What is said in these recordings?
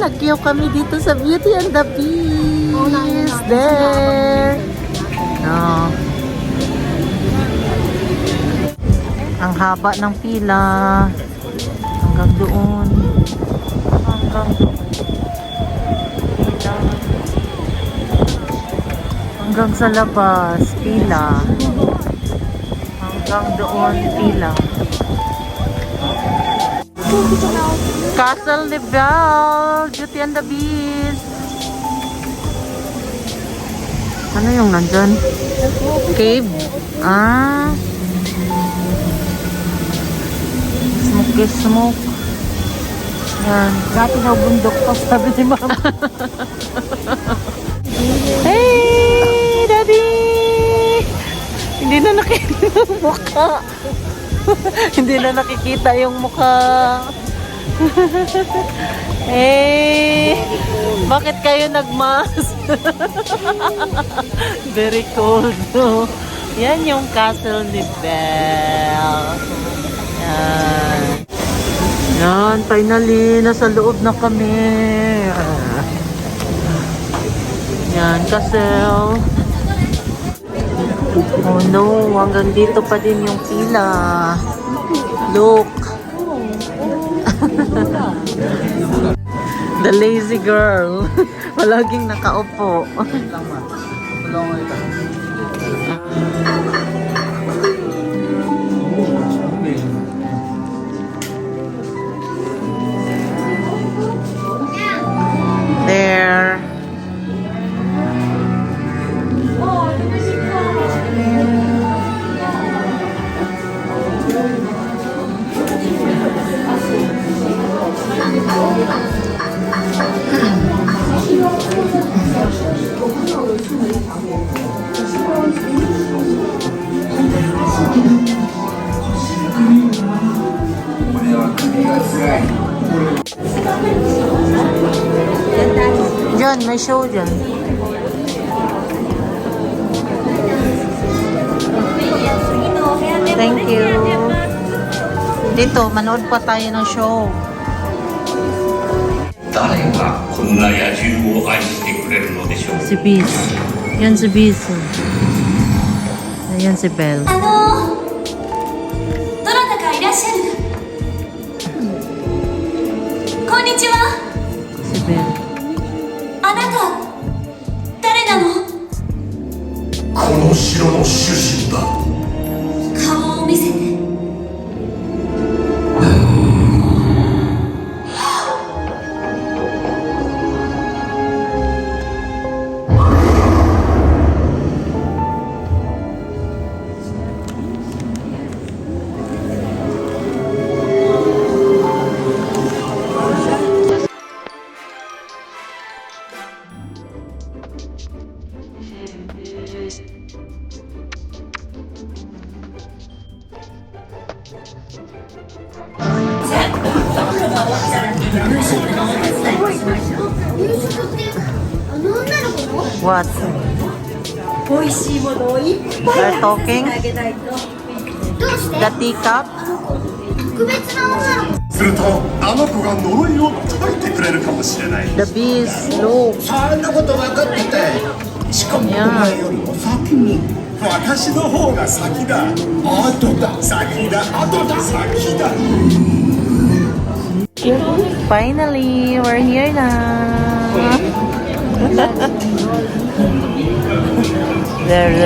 nag-queue kami dito sa Beauty and the Beast. There. No. Ang haba ng pila. Hanggang doon. Hanggang doon. Pila. Hanggang sa labas. Pila. Hanggang doon. Pila. Castle de Belle, Beauty and the Beast. Ano yung nandyan? Cave? Ah. Smoke. Yan. Dati daw bundok to, sabi ni Mama. Hey, Daddy! Hindi na nakikita yung mukha. Hindi na nakikita yung mukha. Eh, bakit kayo nagmask? Very cold, no? Yan yung Castle de Belle. Yan. Yan, finally, nasa loob na kami. Yan, Castle. Oh no, hanggang dito pa din yung pila. Look. The lazy girl. Palaging nakaupo. There. Diyan, may show dyan. Thank you. Dito, manood pa tayo ng show. Si Biz. Yan si Biz. Ayan si Belle. どなたかいらっしゃる。こんにちは。 Si Belle. あなた誰なの？この城の主人だ。顔を見せて。 What? 美味しいものをいっぱい They're talking? あげないと。 The teacup? するとあの子が呪いを解いてくれるかもしれない。 The bees. Look. そんなこと分かってて。しかもお前よりも先に。私の方が先だ。後だ。先だ。後だ。先だ。 Finally, we're here na. There.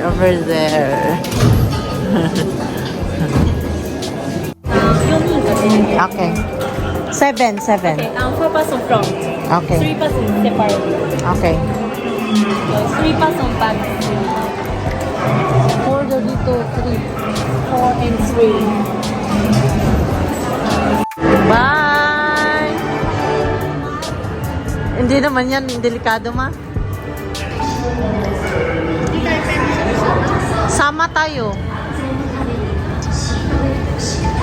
Over there. Okay. Seven. 4 person front, Okay. 3 person separate, Okay. 3 person back, 4 dito, 3. 4 and 3. Bye! Hindi naman yan, delikado ma. Sama tayo.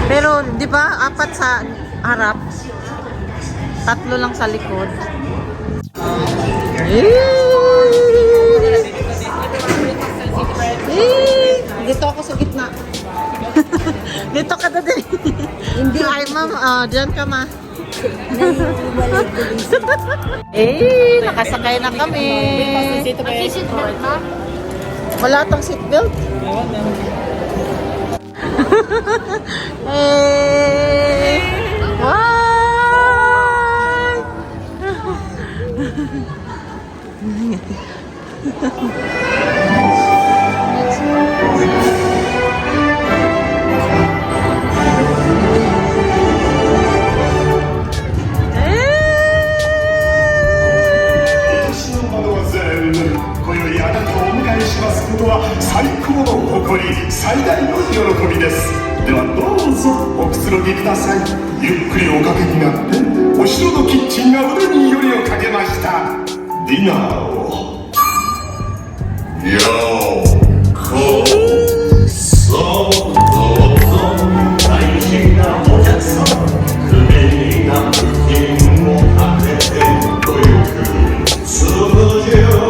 Pero, di ba, 4 sa harap, 3 lang sa likod. Dito ako sa gitna. Dito ka na din. Hindi. Ay, ma'am, dyan ka ma. Eh, nakasakay na kami. Wala tong seatbelt. Eh, why?最高の誇り、最大の喜びです。ではどうぞおくつろぎください。ゆっくりおかけになってお城のキッチンが腕によりをかけました。ディナーをようこそどうぞ。大事なお客さん、首にナプキンをかけてごゆっくり通常。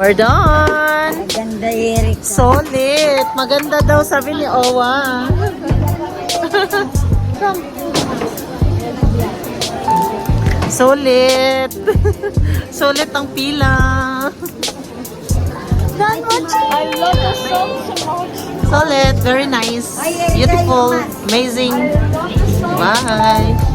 We're done. Ganda, Eric. Solid. Maganda daw, sabi ni Owa. Solid. Solid ang pila. Done watching. I love the song so much. Solid. Very nice. Beautiful. Amazing. Bye.